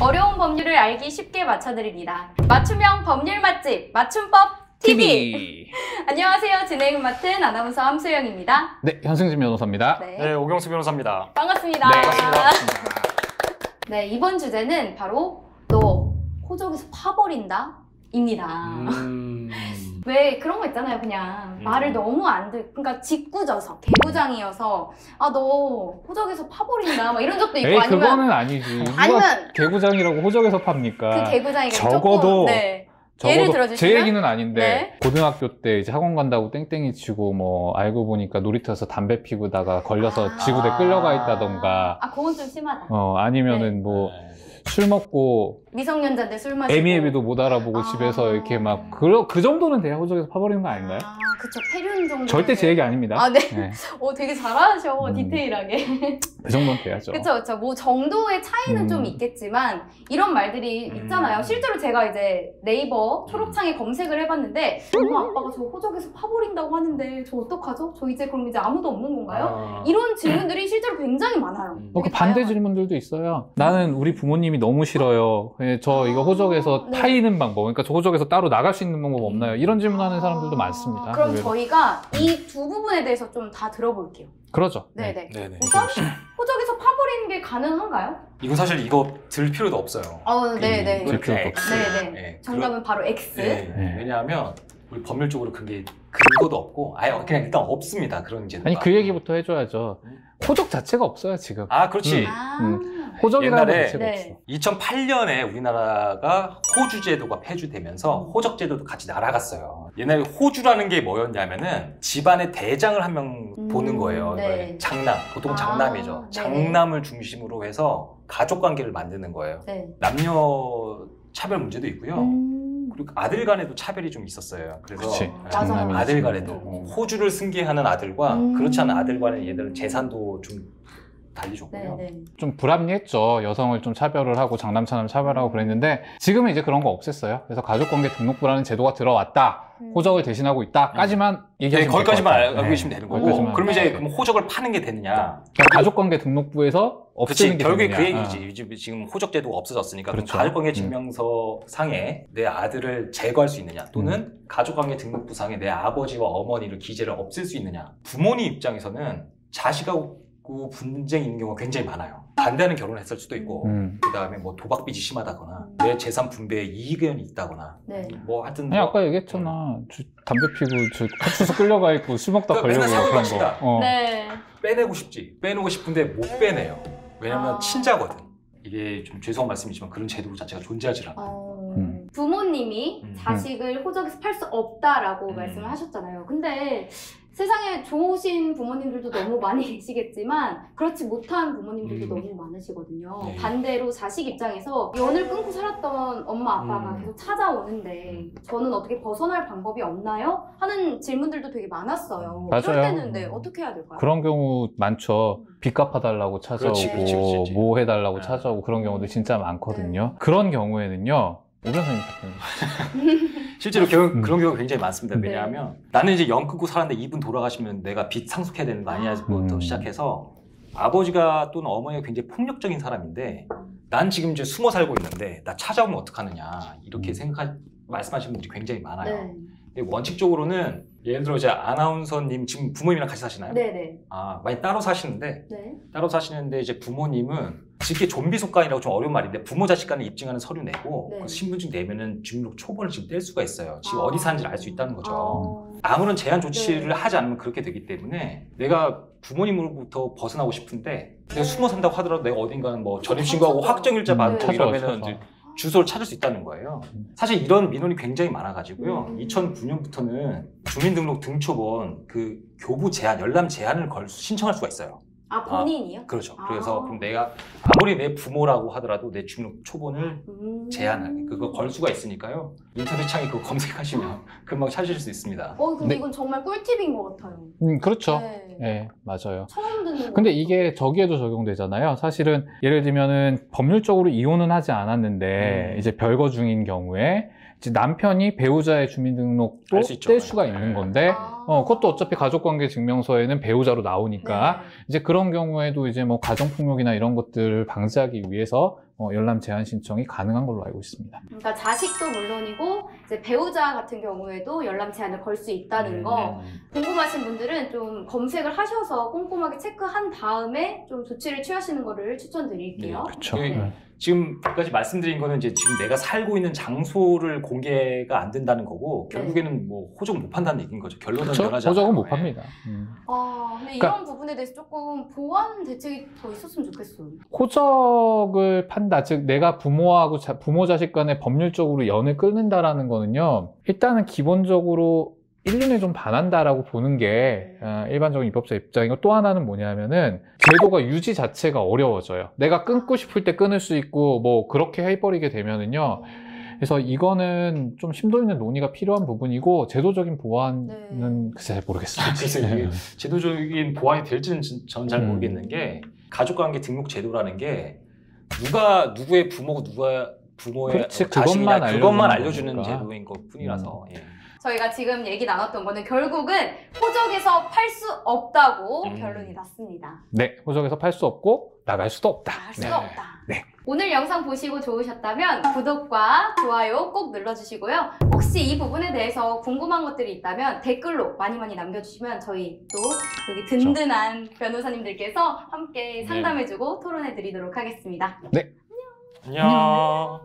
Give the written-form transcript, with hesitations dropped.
어려운 법률을 알기 쉽게 맞춰드립니다. 맞춤형 법률 맛집 맞춤법 TV. 안녕하세요. 진행을 맡은 아나운서 함소영입니다. 네, 현승진 변호사입니다. 네, 오경수 변호사입니다. 반갑습니다. 네, 반갑습니다. 네, 이번 주제는 바로 너 호적에서 파버린다? 입니다. 왜 그런 거 있잖아요. 그냥 말을 너무 안 그러니까 짓궂어서 개구장이어서 아 너 호적에서 파버린다 막 이런 적도 있고. 에이, 아니면 그거는 아니지. 누가 아니면 개구장이라고 호적에서 팝니까? 그 개구장이가 적어도 조금, 네. 예를 적어도 들어주시면? 제 얘기는 아닌데 네. 고등학교 때 이제 학원 간다고 땡땡이 치고 뭐 알고 보니까 놀이터에서 담배 피우다가 걸려서 지구대 끌려가 있다던가 아 그건 좀 심하다. 아니면은 뭐 술 먹고 미성년자인데 술 마시고 애미애비도 못 알아보고 집에서 이렇게 막 그 정도는 돼야 호적에서 파버리는 거 아닌가요? 아 그쵸. 폐륜 정도. 절대 제 얘기 아닙니다. 아 네. 네. 되게 잘하셔. 디테일하게. 그 정도는 돼야죠. 그쵸 그쵸. 뭐 정도의 차이는 좀 있겠지만 이런 말들이 있잖아요. 실제로 제가 이제 네이버 초록창에 검색을 해봤는데 엄마 아빠가 저 호적에서 파버린다고 하는데 저 어떡하죠? 저 이제 그럼 이제 아무도 없는 건가요? 이런 질문들이 실제로 굉장히 많아요. 그 되게 반대 다양하죠. 질문들도 있어요. 나는 우리 부모님이 너무 싫어요. 저 이거 호적에서 네. 타이는 방법, 그러니까 저 호적에서 따로 나갈 수 있는 방법 없나요? 이런 질문하는 사람들도 많습니다. 그럼 의외로. 저희가 이 두 부분에 대해서 좀 다 들어볼게요. 그러죠. 네네. 네네. 우선 호적에서 파버리는 게 가능한가요? 이거 사실 이거 들 필요도 없어요. 네네. 들 필요도 X. 네네. 네, 정답은 바로 X. 네. 왜냐하면 우리 법률적으로 그게 근거도 없고 아예 그냥 일단 없습니다. 그런 제도가. 아니 그 얘기부터 해줘야죠. 호적 자체가 없어요 지금. 아 그렇지. 호적이라는 것 옛날에 자체가 네. 없어. 2008년에 우리나라가 호주 제도가 폐지되면서 호적 제도도 같이 날아갔어요. 옛날에 호주라는 게 뭐였냐면은 집안의 대장을 한 명 보는 거예요. 네. 장남, 보통 장남이죠. 네. 장남을 중심으로 해서 가족 관계를 만드는 거예요. 네. 남녀 차별 문제도 있고요. 그리고 아들 간에도 차별이 좀 있었어요. 그래서 그렇지. 네. 장남이 아들 있으면. 간에도 호주를 승계하는 아들과 그렇지 않은 아들 간의 얘들은 재산도 좀 달리 줬고요. 네네. 좀 불합리했죠. 여성을 좀 차별을 하고 장남차남 차별하고 그랬는데 지금은 이제 그런 거 없앴어요. 그래서 가족관계 등록부라는 제도가 들어왔다. 호적을 대신하고 있다까지만 네, 얘기하시면 될 거기까지만 것 같아요. 알고 계시면 되는 거고. 거기까지만. 그러면 이제 네. 그럼 호적을 파는 게 되느냐? 그러니까 가족관계 등록부에서 없애는 그렇지. 게 결국에 되느냐. 그 얘기지. 지금 호적 제도가 없어졌으니까 그럼 그렇죠. 가족관계 증명서 상에 내 아들을 제거할 수 있느냐? 또는 가족관계 등록부 상에 내 아버지와 어머니를 기재를 없앨 수 있느냐? 부모님 입장에서는 자식하고 분쟁이 있는 경우가 굉장히 많아요. 반대하는 결혼을 했을 수도 있고 그 다음에 뭐 도박 빚이 심하다거나 내 재산 분배에 이의견이 있다거나 네. 뭐 하여튼 아니 아까 얘기했잖아. 담배 피고 파출소 끌려가 있고 술 먹다 그러니까 걸려고 맨날 그런 사고가 거. 네. 빼내고 싶지. 빼내고 싶은데 못 빼내요. 왜냐면 아. 친자거든. 이게 좀 죄송한 말씀이지만 그런 제도 자체가 존재하지 않아요. 부모님이 자식을 호적에서 팔 수 없다라고 말씀을 하셨잖아요. 근데 세상에 좋으신 부모님들도 너무 많이 계시겠지만 그렇지 못한 부모님들도 너무 많으시거든요. 네. 반대로 자식 입장에서 연을 끊고 살았던 엄마 아빠가 계속 찾아오는데 저는 어떻게 벗어날 방법이 없나요? 하는 질문들도 되게 많았어요. 맞아요. 이럴 때는 네, 어떻게 해야 될까요? 그런 경우 많죠. 빚 갚아달라고 찾아오고 그렇지. 뭐 해달라고 네. 찾아오고 그런 경우도 진짜 많거든요. 그런 경우에는요. 오 변호사님 실제로 그런 경우가 굉장히 많습니다. 네. 왜냐하면 나는 이제 연 끊고 살았는데 이분 돌아가시면 내가 빚 상속해야 되는 거 아니냐부터 시작해서 아버지가 또는 어머니가 굉장히 폭력적인 사람인데 난 지금 이제 숨어 살고 있는데 나 찾아오면 어떡하느냐 이렇게 말씀하시는 분들이 굉장히 많아요. 네. 원칙적으로는 예를 들어 이제 아나운서님 지금 부모님이랑 같이 사시나요? 네네. 아, 많이 따로 사시는데 네. 따로 사시는데 이제 부모님은 이게 좀비 속간이라고 좀 어려운 말인데 부모 자식 간에 입증하는 서류 내고 네. 그 신분증 내면은 주민등록 초본을 지금 뗄 수가 있어요. 지금 어디 사는지를 알 수 있다는 거죠. 아. 아무런 제한 조치를 네. 하지 않으면 그렇게 되기 때문에 내가 부모님으로부터 벗어나고 싶은데 내가 숨어 산다고 하더라도 내가 어딘가는 뭐 전입신고하고 찾아서. 확정일자 받고 네. 이러면은 이제 주소를 찾을 수 있다는 거예요. 사실 이런 민원이 굉장히 많아가지고요. 2009년부터는 주민등록 등초본 그 교부 제한, 열람 제한을 신청할 수가 있어요. 아 본인이요? 그렇죠. 아. 그래서 그럼 내가 아무리 내 부모라고 하더라도 내 주민등록 초본을 제한을 그거 걸 수가 있으니까요. 인터넷 창에 그거 검색하시면 금방 찾으실 수 있습니다. 근데 네. 이건 정말 꿀팁인 것 같아요. 그렇죠. 네. 네, 맞아요. 처음 듣는 근데 거. 이게 저기에도 적용되잖아요. 사실은 예를 들면은 법률적으로 이혼은 하지 않았는데 이제 별거 중인 경우에 이제 남편이 배우자의 주민등록도 알수 있죠. 뗄 수가 네. 있는 건데 그것도 어차피 가족관계 증명서에는 배우자로 나오니까 네. 이제 그런 경우에도 이제 뭐 가정폭력이나 이런 것들을 방지하기 위해서 열람 제한 신청이 가능한 걸로 알고 있습니다. 그러니까 자식도 물론이고 이제 배우자 같은 경우에도 열람 제한을 걸 수 있다는 거 궁금하신 분들은 좀 검색을 하셔서 꼼꼼하게 체크한 다음에 좀 조치를 취하시는 거를 추천드릴게요. 그렇죠. 네. 지금까지 말씀드린 거는 이제 지금 내가 살고 있는 장소를 공개가 안 된다는 거고 결국에는 뭐 호적 못 판다는 얘기인 거죠. 결론은 그렇죠? 변하지 않아요. 호적은 못 팝니다. 근데 이런 부분에 대해서 조금 보완 대책이 더 있었으면 좋겠어요. 호적을 판다, 즉 내가 부모하고 부모 자식 간에 법률적으로 연을 끊는다라는 거는요. 일단은 기본적으로 1년에 좀 반한다라고 보는 게 일반적인 입법자 입장이고, 또 하나는 뭐냐면은 제도가 유지 자체가 어려워져요. 내가 끊고 싶을 때 끊을 수 있고 뭐 그렇게 해버리게 되면은요. 그래서 이거는 좀 심도 있는 논의가 필요한 부분이고, 제도적인 보완은 글쎄 잘 모르겠어요. 그래서 이게 제도적인 보완이 될지는 전 잘 모르겠는 게, 가족관계 등록 제도라는 게 누가 누구의 부모고 누가 부모의 그렇지, 자식이나 그것만 알려주는 알려주는 거니까. 제도인 것 뿐이라서. 예. 저희가 지금 얘기 나눴던 거는 결국은 호적에서 팔 수 없다고 결론이 났습니다. 네, 호적에서 팔 수 없고 나갈 수도 없다. 나갈 수가 없다. 네. 오늘 영상 보시고 좋으셨다면 구독과 좋아요 꼭 눌러주시고요. 혹시 이 부분에 대해서 궁금한 것들이 있다면 댓글로 많이 남겨주시면 저희 또 여기 든든한 변호사님들께서 함께 상담해주고 토론해드리도록 하겠습니다. 네. 안녕.